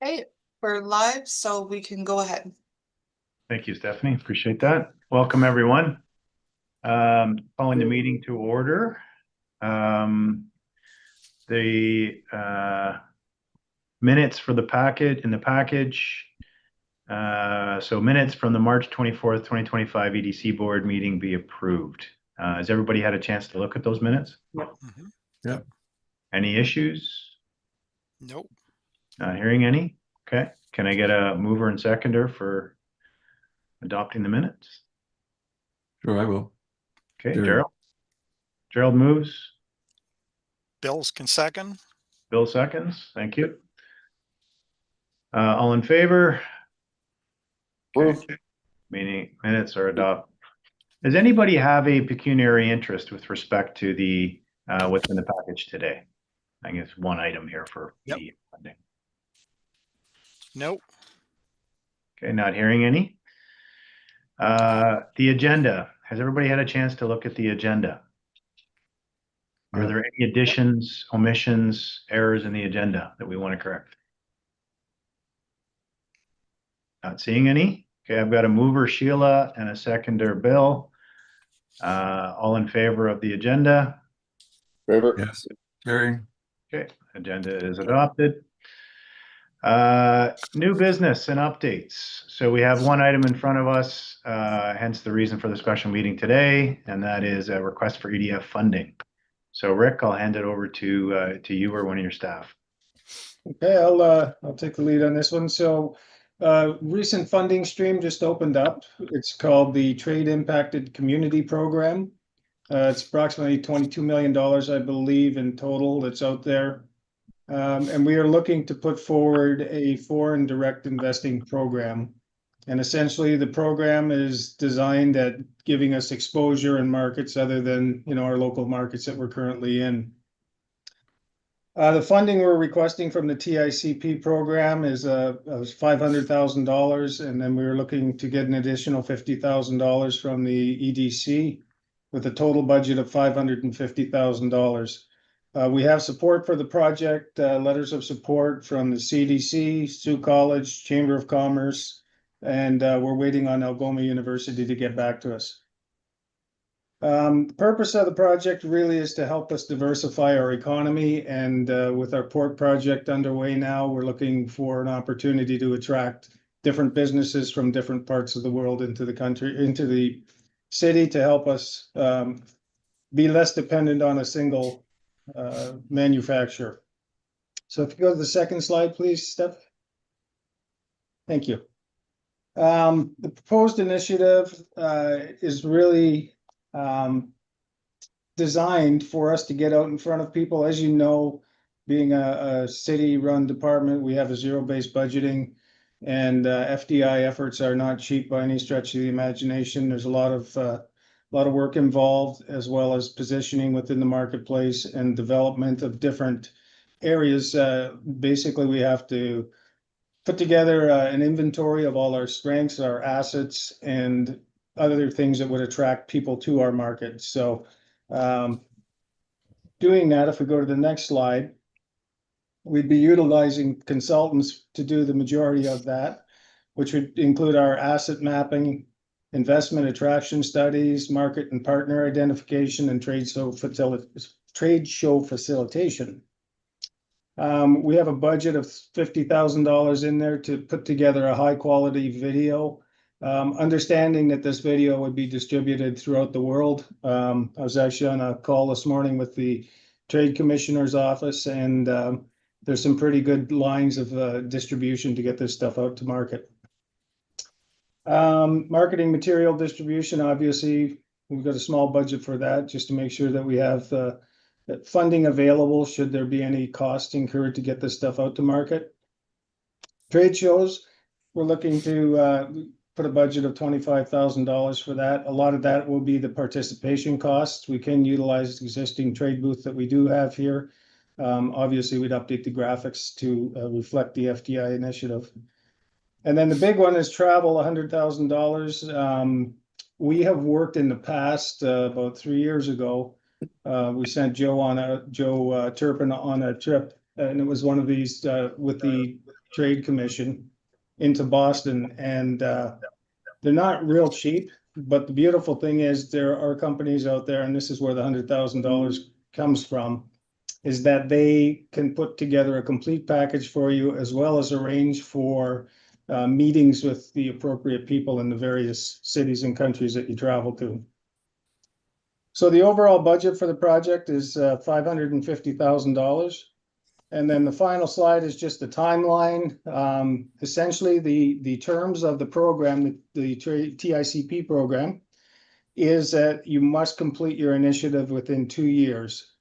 Hey, we're live, so we can go ahead. Thank you, Stephanie. Appreciate that. Welcome, everyone. Calling the meeting to order. The minutes for the packet in the package. So minutes from the March 24th, 2025 EDC board meeting be approved. Has everybody had a chance to look at those minutes? Yep. Any issues? Nope. Not hearing any? Okay. Can I get a mover and seconder for adopting the minutes? Sure, I will. Okay, Gerald. Gerald. Gerald moves. Bills can second. Bill seconds. Thank you. All in favor? Okay. Meeting minutes are adopted. Does anybody have a pecuniary interest with respect to the what's in the package today? I guess one item here for the funding. Nope. Okay, not hearing any. The agenda. Has everybody had a chance to look at the agenda? Are there any additions, omissions, errors in the agenda that we want to correct? Not seeing any. Okay, I've got a mover, Sheila, and a seconder, Bill. All in favor of the agenda? Favor? Yes. Carrie. Okay, agenda is adopted. New business and updates. So we have one item in front of us, hence the reason for the special meeting today, and that is a request for EDF funding. So Rick, I'll hand it over to you or one of your staff. Okay, I'll take the lead on this one. So recent funding stream just opened up. It's called the Trade Impacted Community Program. It's approximately $22 million, I believe, in total that's out there. And we are looking to put forward a foreign direct investing program. And essentially the program is designed at giving us exposure in markets other than, our local markets that we're currently in. The funding we're requesting from the TICP program is $500,000, and then we were looking to get an additional $50,000 from the EDC with a total budget of $550,000. We have support for the project, letters of support from the CDC, Sioux College, Chamber of Commerce, and we're waiting on Algoma University to get back to us. The purpose of the project really is to help us diversify our economy, and with our port project underway now, we're looking for an opportunity to attract different businesses from different parts of the world into the country, into the city, to help us be less dependent on a single manufacturer. So if you go to the second slide, please, Steph. Thank you. The proposed initiative is really designed for us to get out in front of people. As you know, being a city-run department, we have a zero-based budgeting, and FDI efforts are not cheap by any stretch of the imagination. There's a lot of work involved, as well as positioning within the marketplace and development of different areas. Basically, we have to put together an inventory of all our strengths, our assets, and other things that would attract people to our market. So doing that, if we go to the next slide, we'd be utilizing consultants to do the majority of that, which would include our asset mapping, investment attraction studies, market and partner identification, and trade show facilitation. We have a budget of $50,000 in there to put together a high quality video, understanding that this video would be distributed throughout the world. I was actually on a call this morning with the Trade Commissioner's office, and there's some pretty good lines of distribution to get this stuff out to market. Marketing material distribution, obviously, we've got a small budget for that, just to make sure that we have funding available should there be any cost incurred to get this stuff out to market. Trade shows, we're looking to put a budget of $25,000 for that. A lot of that will be the participation costs. We can utilize existing trade booth that we do have here. Obviously, we'd update the graphics to reflect the FDI initiative. And then the big one is travel, $100,000. We have worked in the past, about 3 years ago. We sent Joe Turpin on a trip, and it was one of these with the Trade Commission into Boston, and they're not real cheap. But the beautiful thing is there are companies out there, and this is where the $100,000 comes from, is that they can put together a complete package for you as well as arrange for meetings with the appropriate people in the various cities and countries that you travel to. So the overall budget for the project is $550,000. And then the final slide is just the timeline. Essentially, the terms of the program, the TICP program, is that you must complete your initiative within 2 years.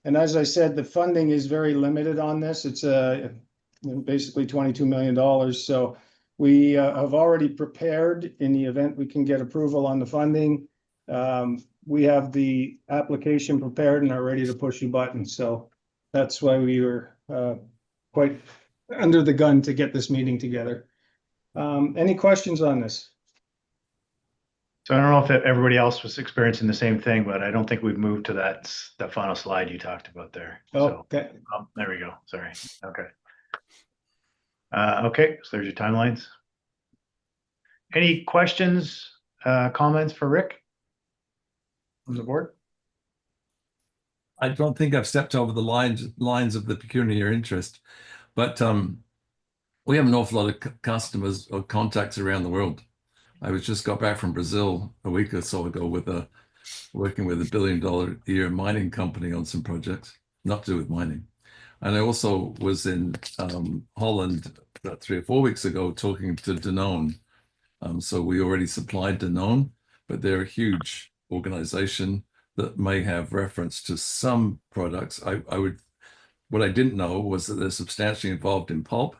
And as I said, the funding is very limited on this. It's basically $22 million. So we have already prepared in the event we can get approval on the funding. We have the application prepared and are ready to push the button. So that's why we were quite under the gun to get this meeting together. Any questions on this? So I don't know if everybody else was experiencing the same thing, but I don't think we've moved to that final slide you talked about there. Oh, So, okay. there we go. Sorry. Okay. Okay, so there's your timelines. Any questions, comments for Rick from the board? I don't think I've stepped over the lines of the pecuniary interest, but we have an awful lot of customers or contacts around the world. I just got back from Brazil a week or so ago working with $1 billion a year mining company on some projects, not to do with mining. And I also was in Holland about 3 or 4 weeks ago talking to Danone. So we already supplied Danone, but they're a huge organization that may have reference to some products. What I didn't know was that they're substantially involved in pulp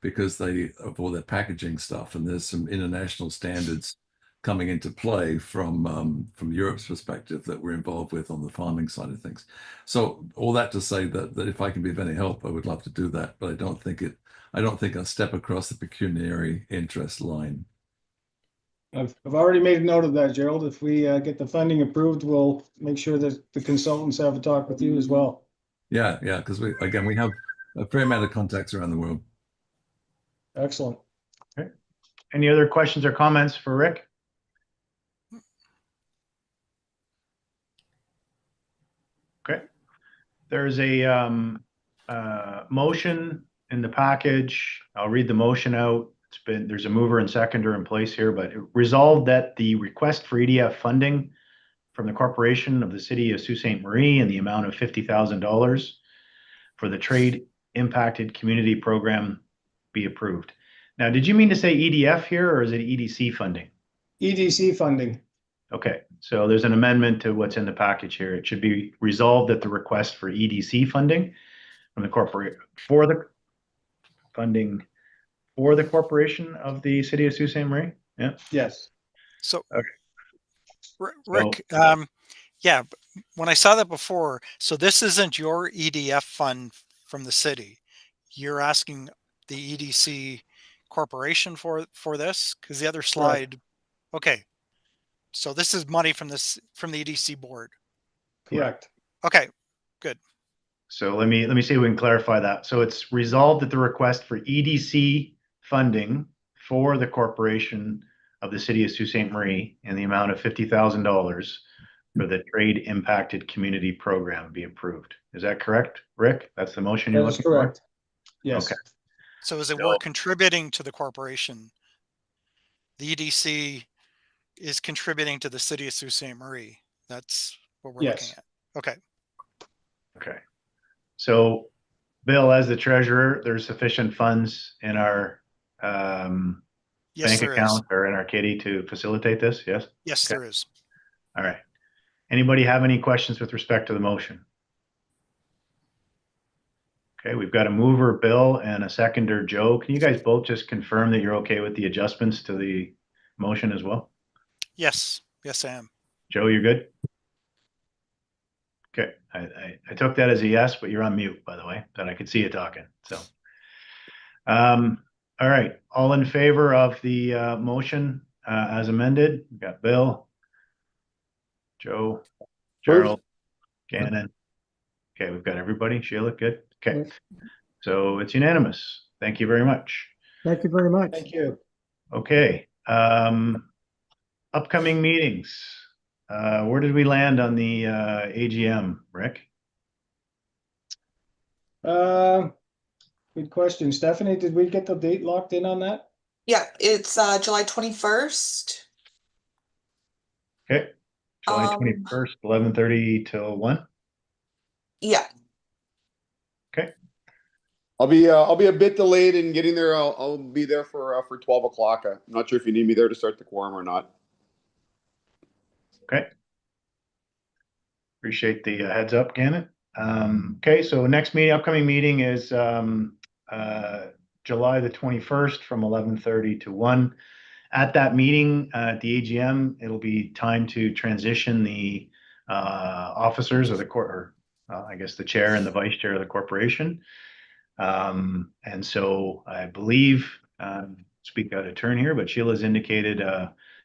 because of all their packaging stuff, and there's some international standards coming into play from Europe's perspective that we're involved with on the farming side of things. So all that to say that if I can be of any help, I would love to do that, but I don't think I'll step across the pecuniary interest line. I've already made a note of that, Gerald. If we get the funding approved, we'll make sure that the consultants have a talk with you as well. Yeah, because we have a fair amount of contacts around the world. Excellent. Any other questions or comments for Rick? Okay. There's a motion in the package. I'll read the motion out. There's a mover and seconder in place here, but it resolved that the request for EDF funding from the corporation of the city of Sault Ste. Marie in the amount of $50,000 for the trade impacted community program be approved. Now, did you mean to say EDF here, or is it EDC funding? EDC funding. Okay, so there's an amendment to what's in the package here. It should be resolved that the request for EDC funding from the corporate for the funding for the corporation of the city of Sault Ste. Marie. Yeah. Yes. So, Okay. Rick, yeah, but when I saw that before, so this isn't your EDF fund from the city. You're asking the EDC corporation for this, because the other slide. Okay, so this is money from the EDC board. Correct. Okay, good. So let me see if we can clarify that. So it's resolved that the request for EDC funding for the corporation of the city of Sault Ste. Marie in the amount of $50,000 for the trade impacted community program be approved. Is that correct, Rick? That's the motion you're That is looking for? correct. Yes. Okay. So is it we're contributing to the corporation? The EDC is contributing to the city of Sault Ste. Marie. That's what we're looking at. Okay. Okay. So, Bill, as the treasurer, there's sufficient funds in our Yes, bank there is. account or in our kitty to facilitate this? Yes? Yes, Okay. there is. All right. Anybody have any questions with respect to the motion? Okay, we've got a mover, Bill, and a seconder, Joe. Can you guys both just confirm that you're okay with the adjustments to the motion as well? Yes. Yes, I am. Joe, you're good? Okay, I took that as a yes, but you're on mute, by the way, that I could see you talking, so. All right, all in favor of the motion as amended? We've got Bill, Joe, Gerald, Gannon. Okay, we've got everybody. Sheila, good? Okay, so it's unanimous. Thank you very much. Thank you very much. Thank you. Okay, upcoming meetings. Where did we land on the AGM, Rick? Good question. Stephanie, did we get the date locked in on that? Yeah, it's July 21st. Okay, July Um, 21st, 11:30 till 1. Yeah, I'll be a bit delayed in getting there. I'll be there for 12 o'clock. I'm not sure if you need me there to start the quorum or not. Okay. Appreciate the heads up, Gannon. Okay, so next meeting, upcoming meeting is July the 21st from 11:30 to 1. At that meeting, at the AGM, it'll be time to transition the officers of the court, or I guess the chair and the vice chair of the corporation. And so I believe, speak out of turn here, but Sheila's indicated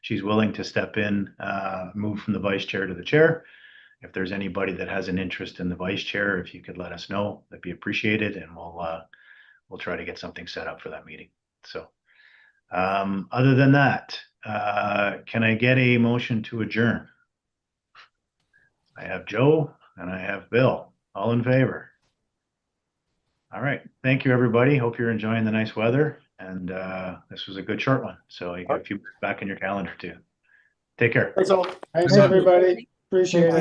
she's willing to step in, move from the vice chair to the chair. If there's anybody that has an interest in the vice chair, if you could let us know, that'd be appreciated, and we'll try to get something set up for that meeting. So, other than that, can I get a motion to adjourn? I have Joe and I have Bill. All in favor? All right. Thank you, everybody. Hope you're enjoying the nice weather. And this was a good short one. So you got a few back in your calendar too. Take care. Thanks all. Thanks, everybody. Appreciate it.